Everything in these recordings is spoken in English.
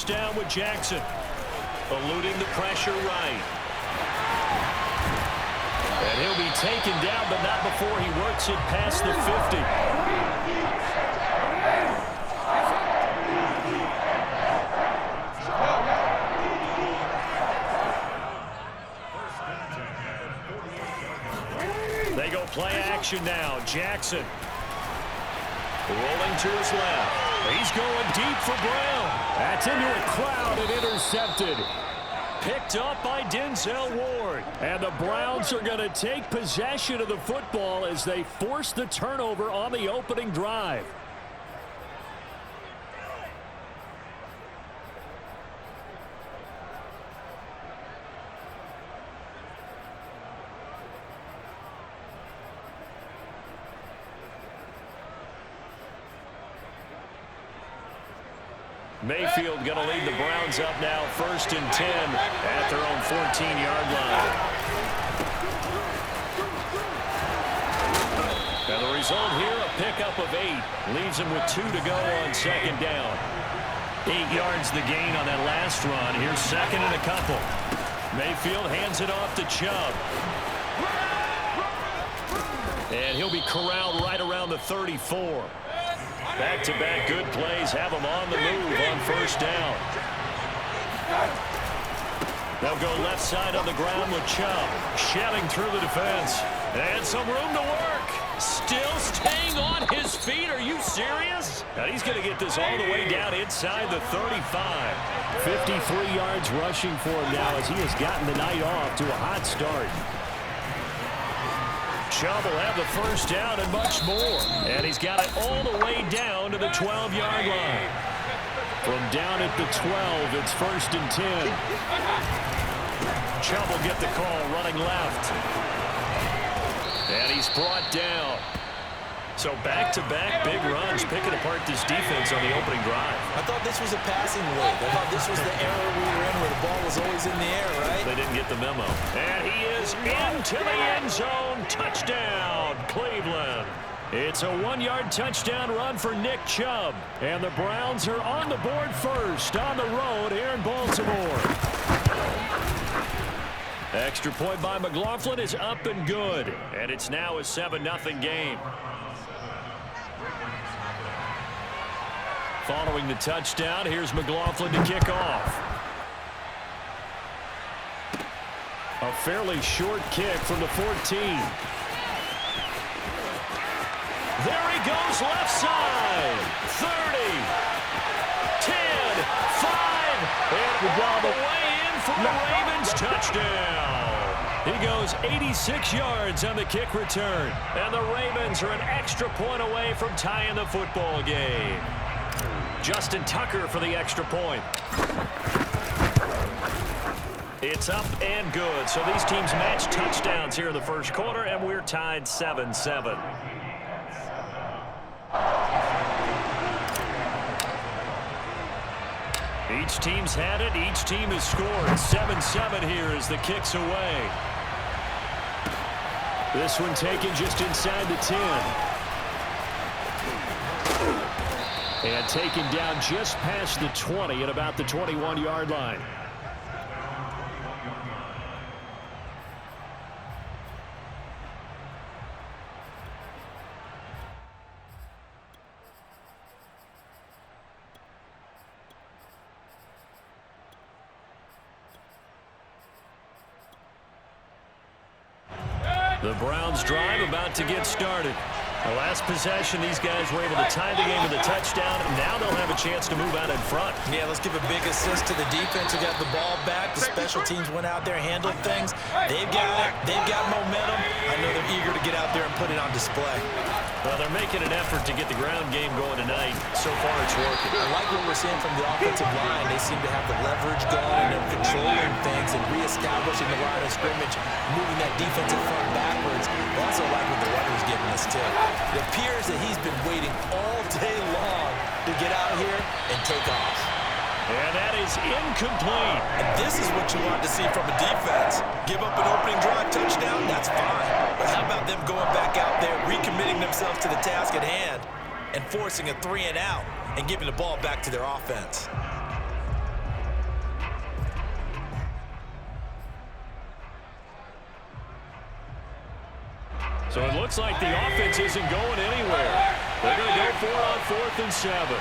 first down with Jackson. Eluding the pressure right. And he'll be taken down, but not before he works it past the 50. They go play action now. Jackson rolling to his left. He's going deep for Brown. That's into a crowd and intercepted. Picked up by Denzel Ward. And the Browns are going to take possession of the football as they force the turnover on the opening drive. Mayfield going to lead the Browns up now, 1st and 10 at their own 14-yard line. And the result here, a pickup of 8. Leaves him with 2 to go on 2nd down. 8 yards the gain on that last run. Here's 2nd and a couple. Mayfield hands it off to Chubb. And he'll be corralled right around the 34. Back-to-back good plays have him on the move on 1st down. They'll go left side on the ground with Chubb. Shelling through the defense. And some room to work. Still staying on his feet. Are you serious? Now he's going to get this all the way down inside the 35. 53 yards rushing for him now as he has gotten the night off to a hot start. Chubb will have the 1st down and much more. And he's got it all the way down to the 12-yard line. From down at the 12, it's 1st and 10. Chubb will get the call running left. And he's brought down. So back-to-back big runs picking apart this defense on the opening drive. I thought this was a passing league. I thought this was the era we were in where the ball was always in the air, right? They didn't get the memo. And he is into the end zone. Touchdown, Cleveland. It's a 1-yard touchdown run for Nick Chubb. And the Browns are on the board first on the road here in Baltimore. Extra point by McLaughlin is up and good. And it's now a 7-0 game. Following the touchdown, here's McLaughlin to kick off. A fairly short kick from the 14. There he goes left side. 30, 10, 5, and all the way in for the Ravens touchdown. He goes 86 yards on the kick return. And the Ravens are an extra point away from tying the football game. Justin Tucker for the extra point. It's up and good. So these teams match touchdowns here in the first quarter, and we're tied 7-7. Each team's had it. Each team has scored. 7-7 here as the kick's away. This one taken just inside the 10. And taken down just past the 20 at about the 21-yard line. The Browns drive about to get started. The last possession, these guys were able to tie the game with a touchdown. Now they'll have a chance to move out in front. Yeah, let's give a big assist to the defense who got the ball back. The special teams went out there, handled things. They've got momentum. I know they're eager to get out there and put it on display. Well, they're making an effort to get the ground game going tonight. So far, it's working. I like what we're seeing from the offensive line. They seem to have the leverage going and controlling things and reestablishing the line of scrimmage, moving that defensive front backwards. I also like what the runner's giving us, too. It appears that he's been waiting all day long to get out here and take off. And that is incomplete. And this is what you want to see from a defense. Give up an opening drive touchdown, that's fine. But how about them going back out there, recommitting themselves to the task at hand, and forcing a 3-and-out and giving the ball back to their offense? So it looks like the offense isn't going anywhere. They're going to go for it on 4th and 7.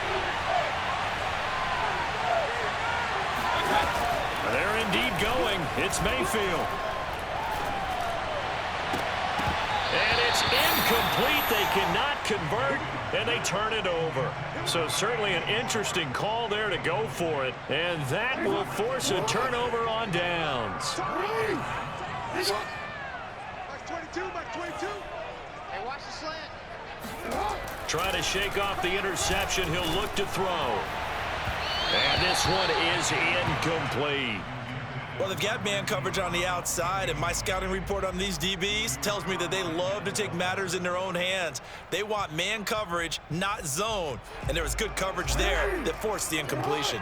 They're indeed going. It's Mayfield. And it's incomplete. They cannot convert, and they turn it over. So certainly an interesting call there to go for it, and that will force a turnover on downs. Max 22, Max 22. Hey, watch the slant. Trying to shake off the interception. He'll look to throw. And this one is incomplete. Well, they've got man coverage on the outside, and my scouting report on these DBs tells me that they love to take matters in their own hands. They want man coverage, not zone. And there was good coverage there that forced the incompletion.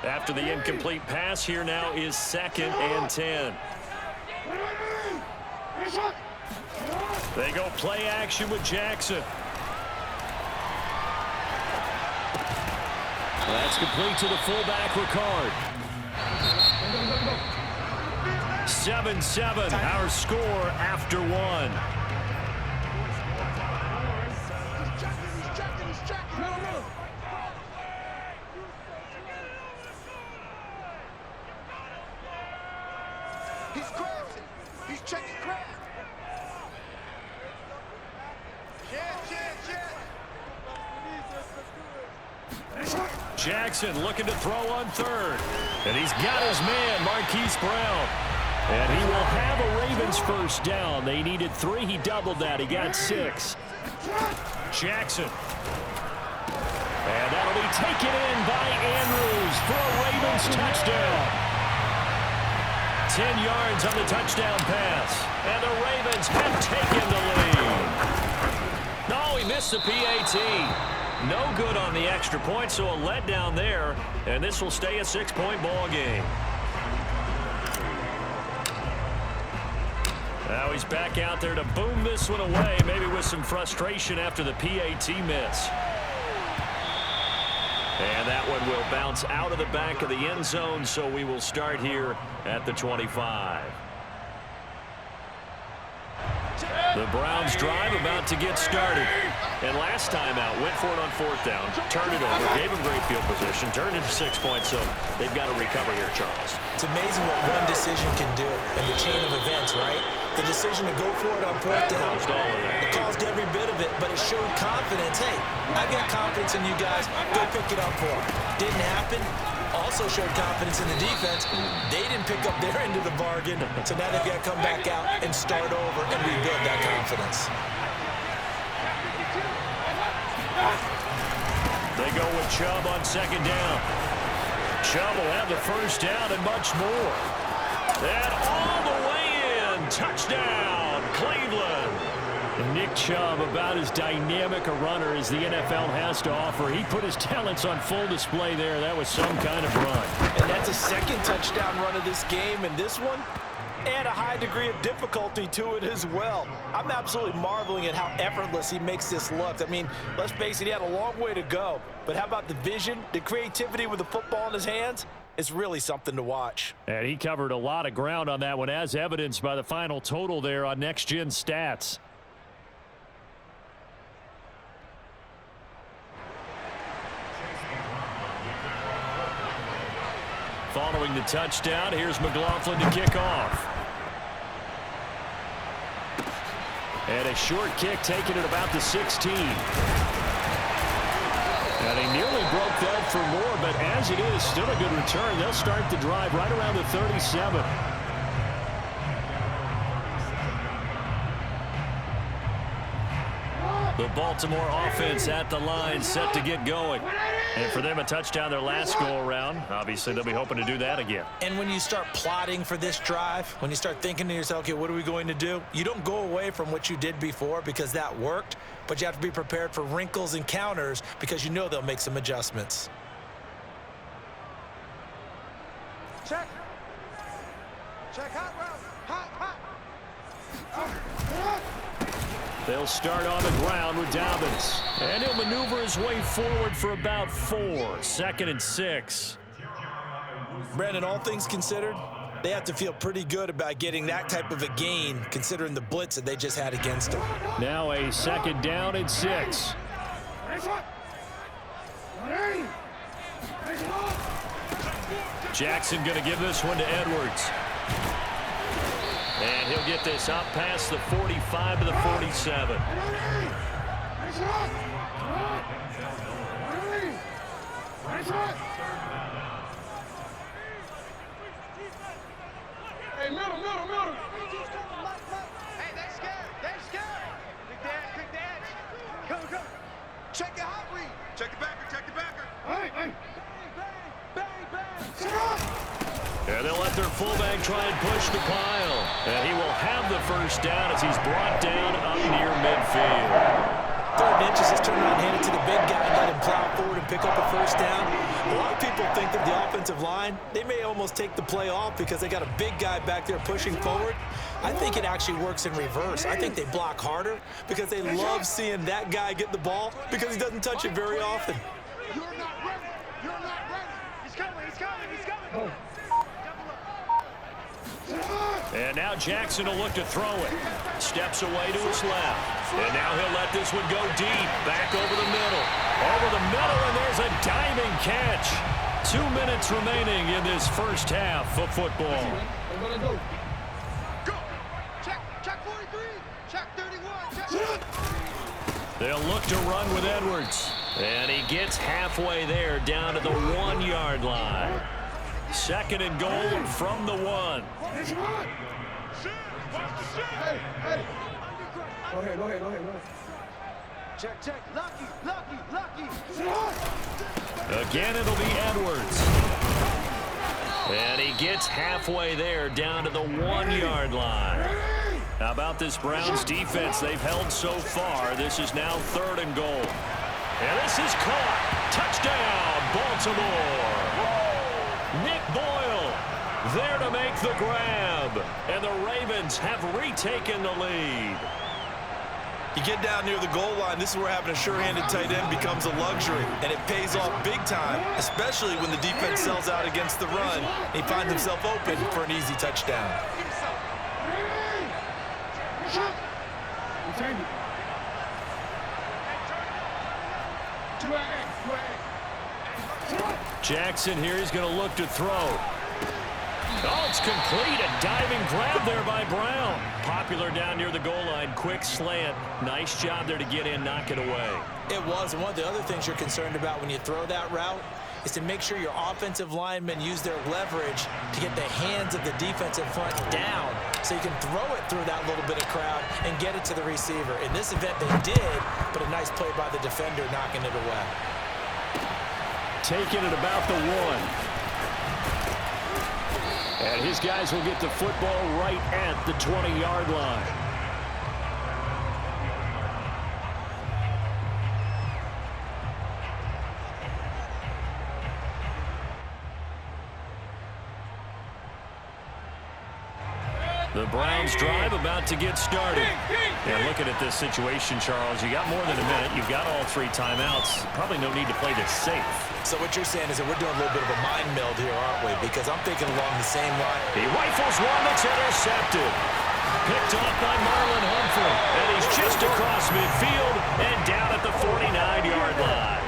After the incomplete pass, here now is 2nd and 10. They go play action with Jackson. That's complete to the fullback, Ricard. 7-7, our score after 1. He's crafty. He's checking craft. Jackson looking to throw on 3rd. And he's got his man, Marquise Brown. And he will have a Ravens first down. They needed 3. He doubled that. He got 6. Jackson. And that'll be taken in by Andrews for a Ravens touchdown. 10 yards on the touchdown pass. And the Ravens have taken the lead. No, he missed the PAT. No good on the extra point, so a letdown there. And this will stay a 6-point ball game. Now he's back out there to boom this one away, maybe with some frustration after the PAT miss. And that one will bounce out of the back of the end zone, so we will start here at the 25. The Browns drive about to get started. And last time out, went for it on 4th down, turned it over, gave him great field position, turned into 6 points, so they've got to recover here, Charles. It's amazing what one decision can do in the chain of events, right? The decision to go for it on 4th down. It caused every bit of it, but it showed confidence. Hey, I got confidence in you guys. Go pick it up for them. Didn't happen. Also showed confidence in the defense. They didn't pick up their end of the bargain, so now they've got to come back out and start over and rebuild that confidence. They go with Chubb on 2nd down. Chubb will have the first down and much more. And all the way in. Touchdown, Cleveland. And Nick Chubb, about as dynamic a runner as the NFL has to offer. He put his talents on full display there. That was some kind of run. And that's a 2nd touchdown run of this game, and this one, and a high degree of difficulty to it as well. I'm absolutely marveling at how effortless he makes this look. I mean, let's face it, he had a long way to go. But how about the vision, the creativity with the football in his hands? It's really something to watch. And he covered a lot of ground on that one, as evidenced by the final total there on Next Gen Stats. Following the touchdown, here's McLaughlin to kick off. And a short kick taken at about the 16. And he nearly broke that for more, but as it is, still a good return. They'll start the drive right around the 37. The Baltimore offense at the line, set to get going. And for them, a touchdown their last go-around. Obviously, they'll be hoping to do that again. And when you start plotting for this drive, when you start thinking to yourself, okay, what are we going to do? You don't go away from what you did before because that worked, but you have to be prepared for wrinkles and counters because you know they'll make some adjustments. Check. Check hot route. Hot. They'll start on the ground with Dobbins. And he'll maneuver his way forward for about 4. 2nd and 6. Brandon, all things considered, They have to feel pretty good about getting that type of a gain, considering the blitz that they just had against them. Now a second down and 6. Jackson going to give this one to Edwards. And he'll get this up past the 45 to the 47. Hey, middle. Hey, they scared. Big dad. Go. Check your hot read. Check the backer. Hey. Bang. And they'll let their fullback try and push the pile. And he will have the first down as he's brought down up near midfield. 3rd and inches, just turn around and hand it to the big guy and let him plow forward and pick up a first down. A lot of people think that the offensive line, they may almost take the play off because they got a big guy back there pushing forward. I think it actually works in reverse. I think they block harder because they love seeing that guy get the ball because he doesn't touch it very often. You're not ready. He's coming. And now Jackson will look to throw it. Steps away to his left. And now he'll let this one go deep. Back over the middle. And there's a diving catch. 2 minutes remaining in this first half of football. Go. Check 43. Check 31. They'll look to run with Edwards. And he gets halfway there down to the 1-yard line. 2nd and goal from the 1. Hey. Go ahead. Check. Lucky. Again, it'll be Edwards. And he gets halfway there down to the 1-yard line. How about this Browns defense they've held so far? This is now 3rd and goal. And this is caught. Touchdown, Baltimore. Nick Boyle there to make the grab. And the Ravens have retaken the lead. You get down near the goal line, this is where having a sure-handed tight end becomes a luxury, and it pays off big time, especially when the defense sells out against the run. He finds himself open for an easy touchdown. Jackson here is going to look to throw. Oh, it's complete. A diving grab there by Brown. Popular down near the goal line. Quick slant. Nice job there to get in, knock it away. It was, and one of the other things you're concerned about when you throw that route is to make sure your offensive linemen use their leverage to get the hands of the defensive front down so you can throw it through that little bit of crowd and get it to the receiver. In this event, they did, but a nice play by the defender knocking it away. Taking it about the 1. And his guys will get the football right at the 20-yard line. The Browns drive about to get started. And looking at this situation, Charles, you got more than a minute. You've got all 3 timeouts. Probably no need to play this safe. So what you're saying is that we're doing a little bit of a mind meld here, aren't we? Because I'm thinking along the same line. He rifles one that's intercepted. Picked off by Marlon Humphrey. And he's just across midfield and down at the 49-yard line.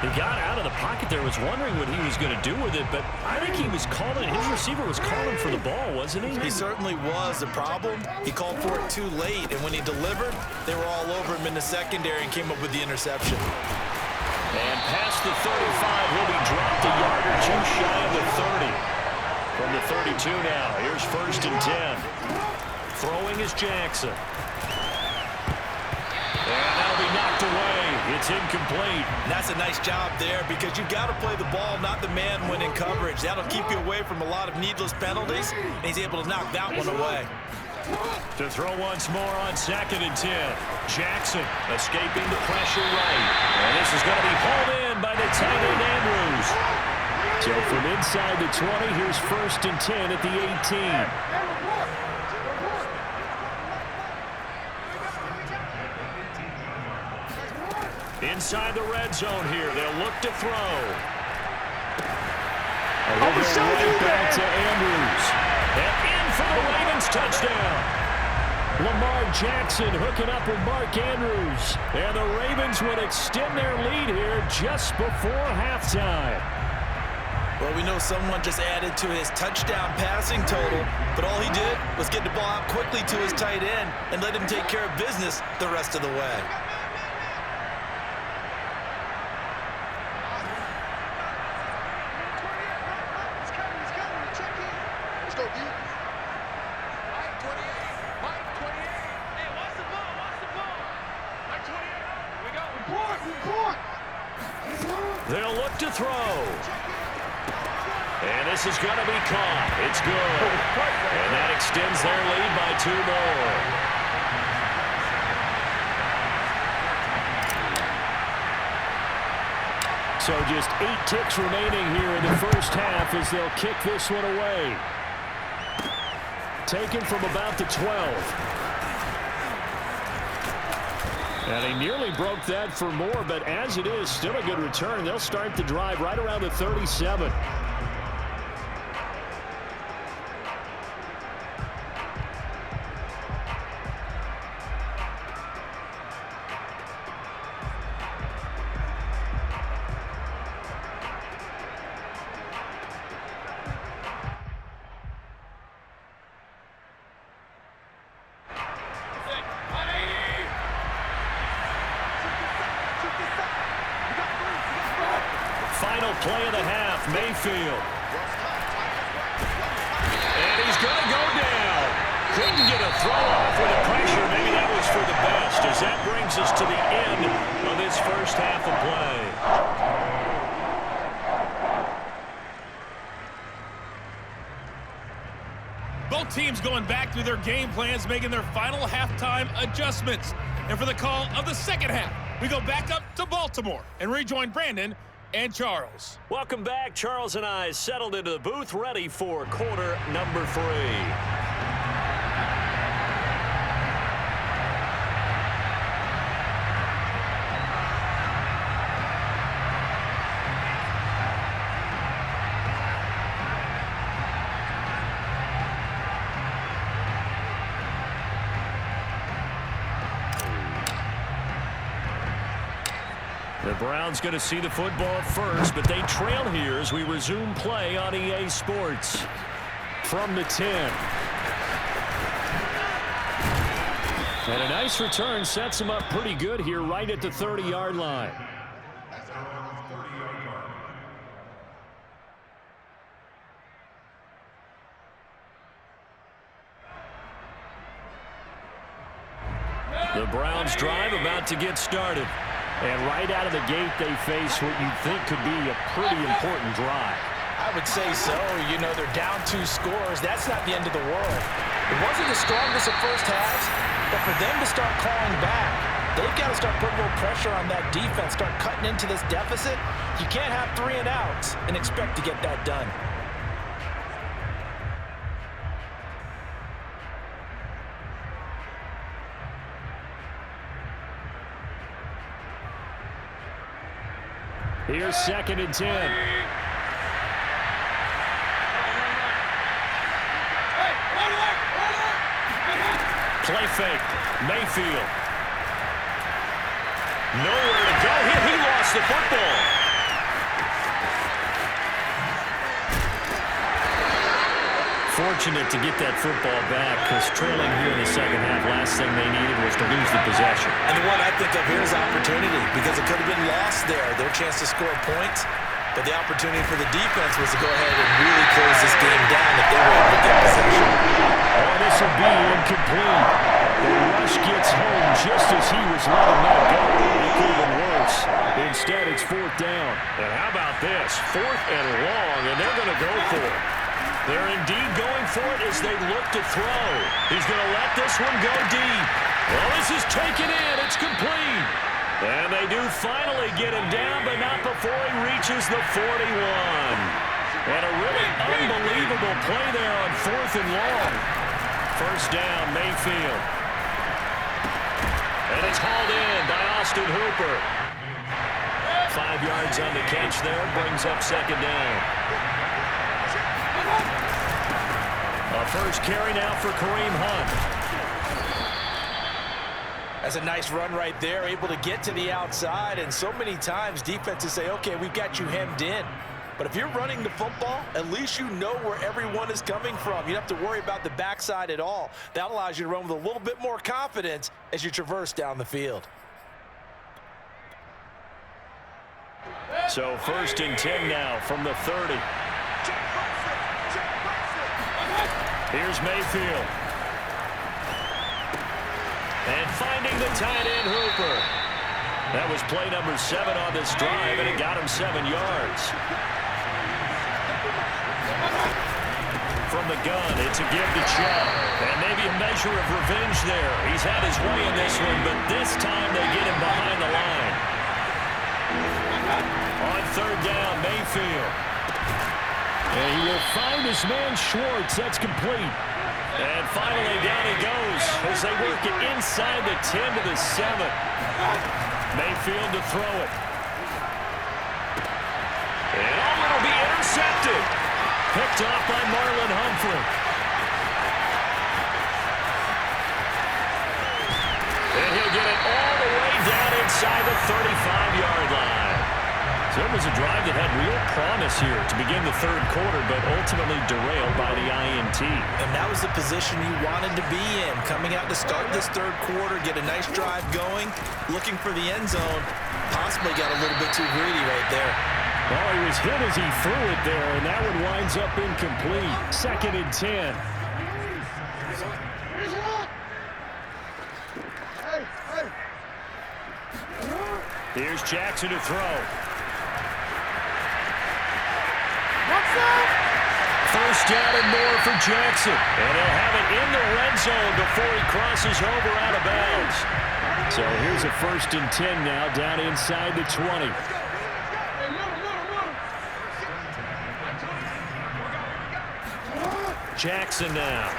He got out of the pocket there, was wondering what he was going to do with it, but I think he was calling, his receiver was calling for the ball, wasn't he? He certainly was. The problem, he called for it too late, and when he delivered, they were all over him in the secondary and came up with the interception. And past the 35, he'll be dropped a yard or 2 shy of the 30. From the 32 now, here's 1st and 10. Throwing is Jackson. And that'll be knocked away. It's incomplete. And that's a nice job there because you've got to play the ball, not the man when in coverage. That'll keep you away from a lot of needless penalties, and he's able to knock that one away. To throw once more on 2nd and 10. Jackson escaping the pressure right. And this is going to be hauled in by the tight end Andrews. So from inside the 20, here's 1st and 10 at the 18. Inside the red zone here. They'll look to throw. They'll go right back to Andrews. And in for the Ravens touchdown. Lamar Jackson hooking up with Mark Andrews. And the Ravens would extend their lead here just before halftime. Well, we know someone just added to his touchdown passing total, but all he did was get the ball out quickly to his tight end and let him take care of business the rest of the way. Let's go, D. Mike 28. Mike 28. Hey, watch the ball. Watch the ball. Mike 28. Here we go. Report. They'll look to throw. And this is going to be caught. It's good. And that extends their lead by 2 more. So just 8 ticks remaining here in the first half as they'll kick this one away. Taken from about the 12. And he nearly broke that for more, but as it is, still a good return. They'll start the drive right around the 37. Final play of the half, Mayfield. And he's going to go down. Couldn't get a throw off with the pressure. Maybe that was for the best, as that brings us to the end of this first half of play. Both teams going back through their game plans, making their final halftime adjustments. And for the call of the second half, we go back up to Baltimore and rejoin Brandon and Charles. Welcome back. Charles and I settled into the booth, ready for quarter number 3. The Browns going to see the football first, but they trail here as we resume play on EA Sports. From the 10. And a nice return sets them up pretty good here right at the 30-yard line. The Browns drive about to get started. And right out of the gate, they face what you'd think could be a pretty important drive. I would say so. You know, they're down 2 scores. That's not the end of the world. It wasn't the strongest of first halves, but for them to start clawing back, they've got to start putting more pressure on that defense, start cutting into this deficit. You can't have 3 and outs and expect to get that done. Here's 2nd and 10. Play fake. Mayfield. Nowhere to go. He lost the football. Fortunate to get that football back, because trailing here in the second half, last thing they needed was to lose the possession. And the one I think of here is opportunity, because it could have been lost there. Their chance to score points, but the opportunity for the defense was to go ahead and really close this game down if they were able to get possession. Oh, this will be incomplete. The rush gets home just as he was letting that go. It could have been worse. Instead, it's 4th down. And how about this? 4th and long, and they're going to go for it. They're indeed going for it as they look to throw. He's going to let this one go deep. Well, this is taken in. It's complete. And they do finally get him down, but not before he reaches the 41. And a really unbelievable play there on 4th and long. First down, Mayfield. And it's hauled in by Austin Hooper. 5 yards on the catch there, brings up 2nd down. first carry now for Kareem Hunt. That's a nice run right there, able to get to the outside, and so many times defenses say, okay, we've got you hemmed in. But if you're running the football, at least you know where everyone is coming from. You don't have to worry about the backside at all. That allows you to run with a little bit more confidence as you traverse down the field. So 1st and 10 now from the 30. Here's Mayfield. And finding the tight end Hooper. That was play number 7 on this drive, and it got him 7 yards. From the gun, it's a give to Chubb. And maybe a measure of revenge there. He's had his way in this one, but this time they get him behind the line. On 3rd down, Mayfield. And he will find his man Schwartz. That's complete. And finally down he goes as they work it inside the 10 to the 7. Mayfield to throw it. And it'll be intercepted. Picked off by Marlon Humphrey. And he'll get it all the way down inside the 35-yard line. So it was a drive that had real promise here to begin the 3rd quarter, but ultimately derailed by the INT. And that was the position you wanted to be in. Coming out to start this 3rd quarter, get a nice drive going, looking for the end zone. Possibly got a little bit too greedy right there. Well, he was hit as he threw it there, and that one winds up incomplete. 2nd and 10. Here's Jackson to throw. 1st down and more for Jackson. And he'll have it in the red zone before he crosses over out of bounds. So here's a 1st and 10 now down inside the 20. Jackson now.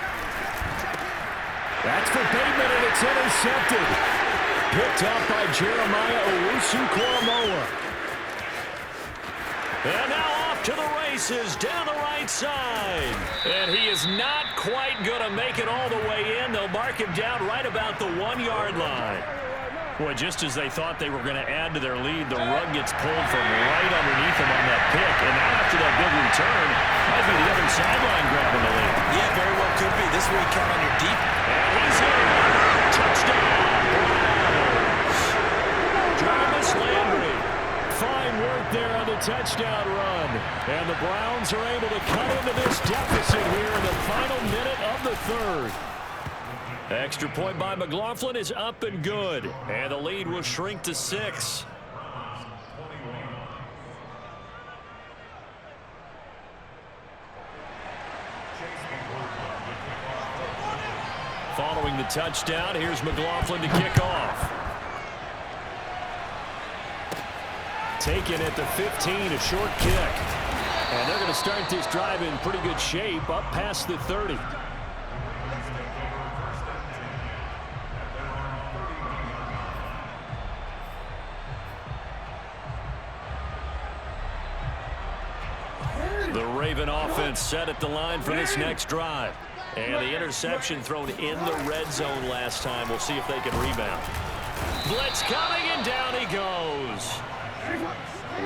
That's for Bateman, and it's intercepted. Picked up by Jeremiah Owusu-Koramoah. And now off to the races down the right side. And he is not quite going to make it all the way in. They'll mark him down right about the 1-yard line. Boy, just as they thought they were going to add to their lead, the rug gets pulled from right underneath them on that pick. And now after that big return, might be the other sideline grabbing the lead. Yeah, very well could be. This is where you count on your deep. And he's in. Touchdown. Jarvis Landry. Fine work there on the touchdown run. And the Browns are able to cut into this deficit here in the final minute of the 3rd. Extra point by McLaughlin is up and good. And the lead will shrink to 6. Following the touchdown, here's McLaughlin to kick off. Taken at the 15, a short kick. And they're going to start this drive in pretty good shape up past the 30. The Raven offense set at the line for this next drive. And the interception thrown in the red zone last time. We'll see if they can rebound. Blitz coming, and down he goes.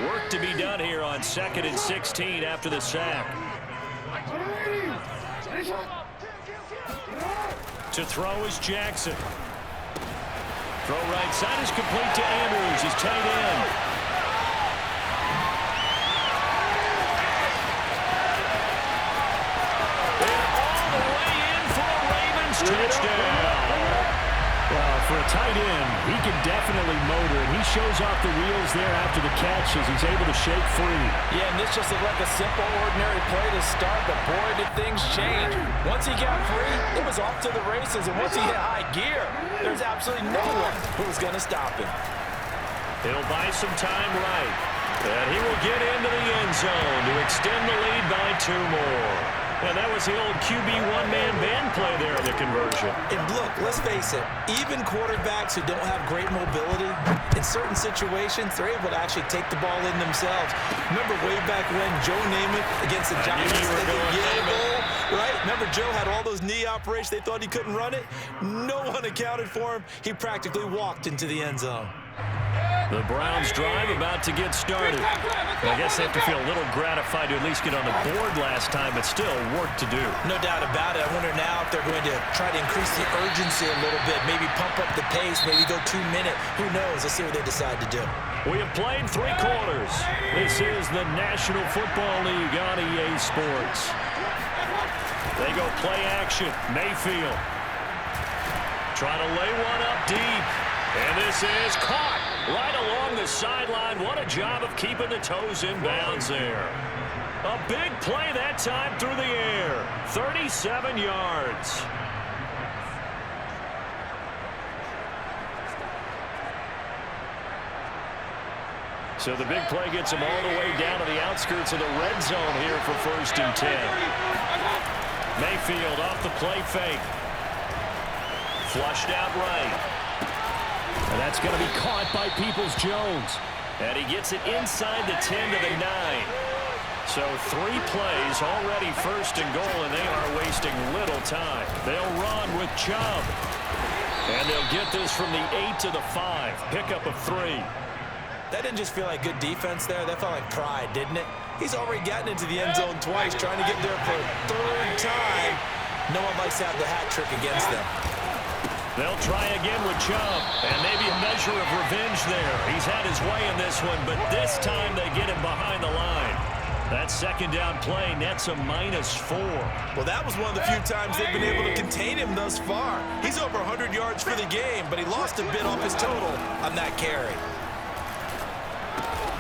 Work to be done here on 2nd and 16 after the sack. To throw is Jackson. Throw right side is complete to Andrews, his tight end. Touchdown. Well, for a tight end, he can definitely motor, and he shows off the wheels there after the catch as he's able to shake free. Yeah, and this just looked like a simple, ordinary play to start, but boy, did things change. Once he got free, it was off to the races, and once he hit high gear, there's absolutely no one who was going to stop him. He'll buy some time right, and he will get into the end zone to extend the lead by 2 more. And that was the old QB one-man band play there in the conversion. And look, let's face it, even quarterbacks who don't have great mobility, in certain situations, they're able to actually take the ball in themselves. Remember way back when Joe Namath against the Giants in the Yale Bowl? right? Remember Joe had all those knee operations. They thought he couldn't run it. No one accounted for him. He practically walked into the end zone. The Browns drive about to get started. I guess they have to feel a little gratified to at least get on the board last time, but still work to do. No doubt about it. I wonder now if they're going to try to increase the urgency a little bit, maybe pump up the pace, maybe go 2-minute. Who knows? Let's see what they decide to do. We have played 3 quarters. This is the National Football League on EA Sports. They go play action. Mayfield trying to lay one up deep. And this is caught right along the sideline. What a job of keeping the toes in bounds there. A big play that time through the air. 37 yards. So the big play gets him all the way down to the outskirts of the red zone here for 1st and 10. Mayfield off the play fake. Flushed out right. And that's going to be caught by Peoples-Jones. And he gets it inside the 10 to the 9. So 3 plays already 1st and goal, and they are wasting little time. They'll run with Chubb. And they'll get this from the 8 to the 5. Pickup of 3. That didn't just feel like good defense there. That felt like pride, didn't it? He's already gotten into the end zone twice, trying to get there for a 3rd time. No one likes to have the hat trick against them. They'll try again with Chubb, and maybe a measure of revenge there. He's had his way in this one, but this time they get him behind the line. That 2nd down play nets a -4. Well, that was one of the few times they've been able to contain him thus far. He's over 100 yards for the game, but he lost a bit off his total on that carry.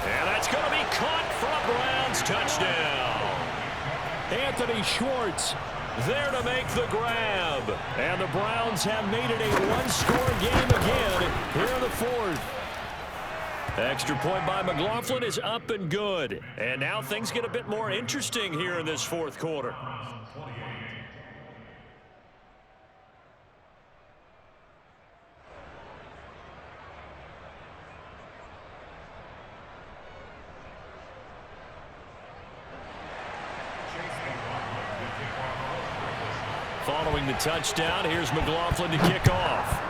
And that's going to be caught for a Browns touchdown. Anthony Schwartz there to make the grab. And the Browns have made it a 1-score game again here in the 4th. Extra point by McLaughlin is up and good. And now things get a bit more interesting here in this 4th quarter. Following the touchdown, here's McLaughlin to kick off.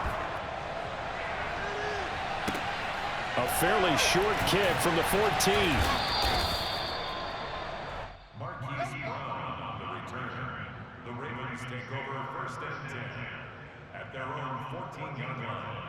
A fairly short kick from the 14. Marquise Brown on the return. The Ravens take over 1st and 10 at their own 14-yard line.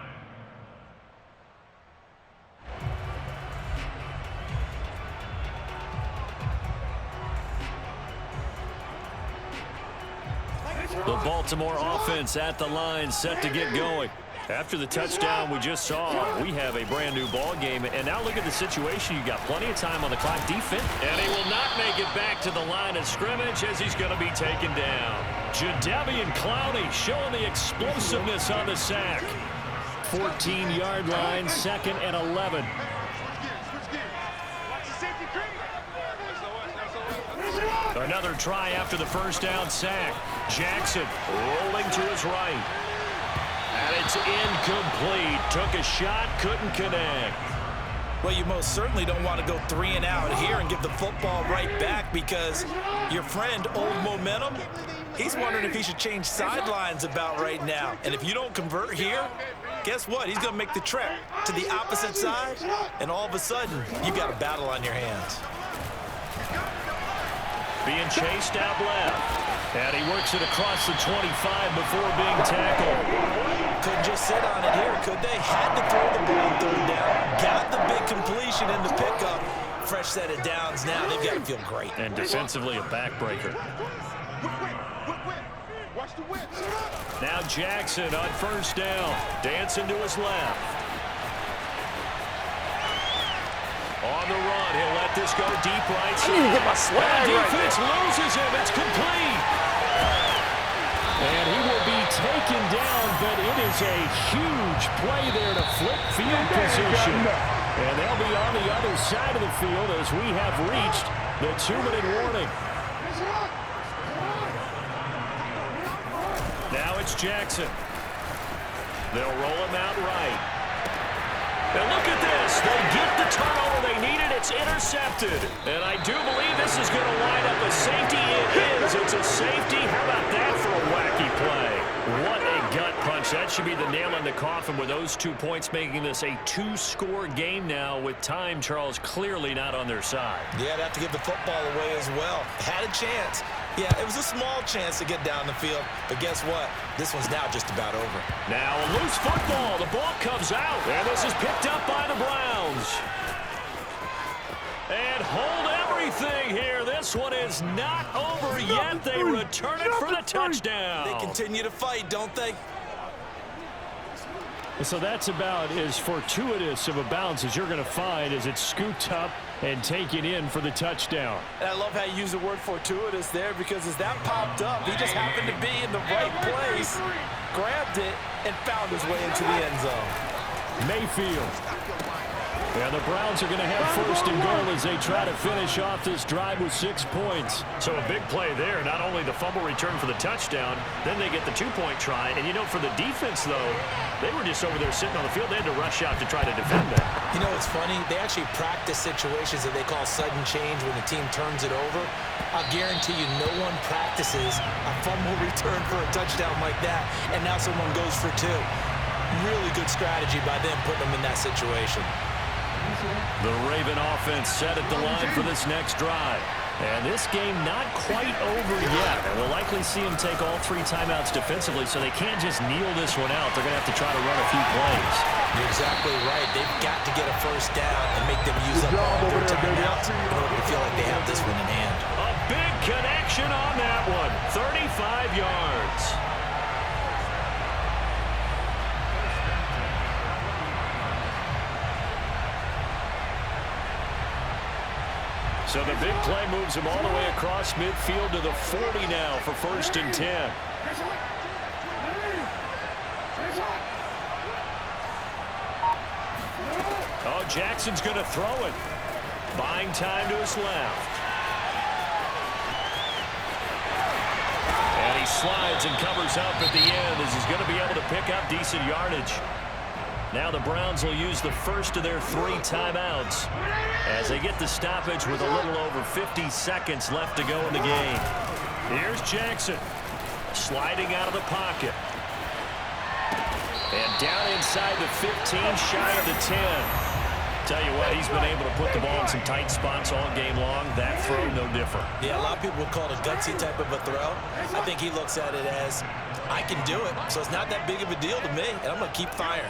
The Baltimore offense at the line, set to get going. After the touchdown we just saw, we have a brand new ball game. And now look at the situation. You got plenty of time on the clock. Defense. And he will not make it back to the line of scrimmage as he's going to be taken down. Jadeveon Clowney showing the explosiveness on the sack. 14-yard line, 2nd and 11. Another try after the 1st down sack. Jackson rolling to his right. And it's incomplete. Took a shot, couldn't connect. Well, you most certainly don't want to go 3 and out here and give the football right back, because your friend, Old Momentum, he's wondering if he should change sidelines about right now. And if you don't convert here, guess what? He's going to make the trek to the opposite side, and all of a sudden, you've got a battle on your hands. Being chased out left. And he works it across the 25 before being tackled. Couldn't just sit on it here, could they? Had to throw the ball 3rd down. Got the big completion in the pickup. Fresh set of downs now. They've got to feel great. And defensively a backbreaker. Watch the whip. Now Jackson on 1st down. Dancing to his left. On the run, he'll let this go deep right side. I need to get my swag Defense right there. loses him. It's complete. And he will be taken down, but it is a huge play there to flip field position. And they'll be on the other side of the field as we have reached the 2-minute warning. Now it's Jackson. They'll roll him out right. And look at this. They get the turnover they needed. It's intercepted. And I do believe this is going to line up a safety. It is. It's a safety that should be the nail in the coffin with those 2 points, making this a 2-score game now with time, Charles, clearly not on their side. Yeah, they have to give the football away as well. Had a chance. Yeah, it was a small chance to get down the field, but guess what? This one's now just about over. Now a loose football. The ball comes out, and this is picked up by the Browns. And hold everything here. This one is not over yet. They return it for the touchdown. They continue to fight, don't they? So that's about as fortuitous of a bounce as you're going to find as it's scooped up and taken in for the touchdown. And I love how you use the word fortuitous there, because as that popped up, he just happened to be in the right place, grabbed it, and found his way into the end zone. Mayfield. And the Browns are going to have first and goal as they try to finish off this drive with 6 points. So a big play there. Not only the fumble return for the touchdown, then they get the 2-point try. And, you know, for the defense, though, they were just over there sitting on the field. They had to rush out to try to defend that. You know, it's funny. They actually practice situations that they call sudden change when the team turns it over. I'll guarantee you no one practices a fumble return for a touchdown like that, and now someone goes for 2. Really good strategy by them putting them in that situation. The Raven offense set at the line for this next drive. And this game not quite over yet. And we'll likely see them take all 3 timeouts defensively, so they can't just kneel this one out. They're going to have to try to run a few plays. You're exactly right. They've got to get a first down and make them use up all their timeouts in order to feel like they have this one in hand. A big connection on that one. 35 yards. So the big play moves him all the way across midfield to the 40 now for first and 10. Oh, Jackson's going to throw it. Buying time to his left. And he slides and covers up at the end as he's going to be able to pick up decent yardage. Now the Browns will use the first of their 3 timeouts as they get the stoppage with a little over 50 seconds left to go in the game. Here's Jackson sliding out of the pocket. And down inside the 15, shy of the 10. Tell you what, he's been able to put the ball in some tight spots all game long. That throw, no different. Yeah, a lot of people would call it a gutsy type of a throw. I think he looks at it as, I can do it, so it's not that big of a deal to me, and I'm going to keep firing.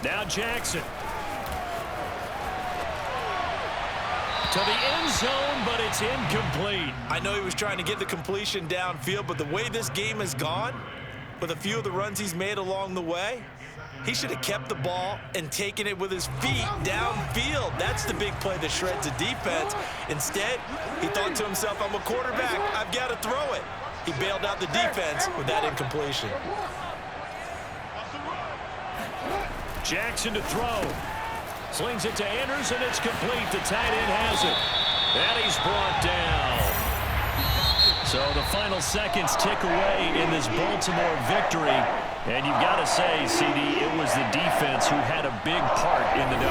Now Jackson. To the end zone, but it's incomplete. I know he was trying to get the completion downfield, but the way this game has gone, with a few of the runs he's made along the way, he should have kept the ball and taken it with his feet downfield. That's the big play that shreds a defense. Instead, he thought to himself, I'm a quarterback. I've got to throw it. He bailed out the defense with that incompletion. Jackson to throw. Slings it to Anders, and it's complete. The tight end has it. And he's brought down. So the final seconds tick away in this Baltimore victory. And you've got to say, CD, it was the defense who had a big part in the W.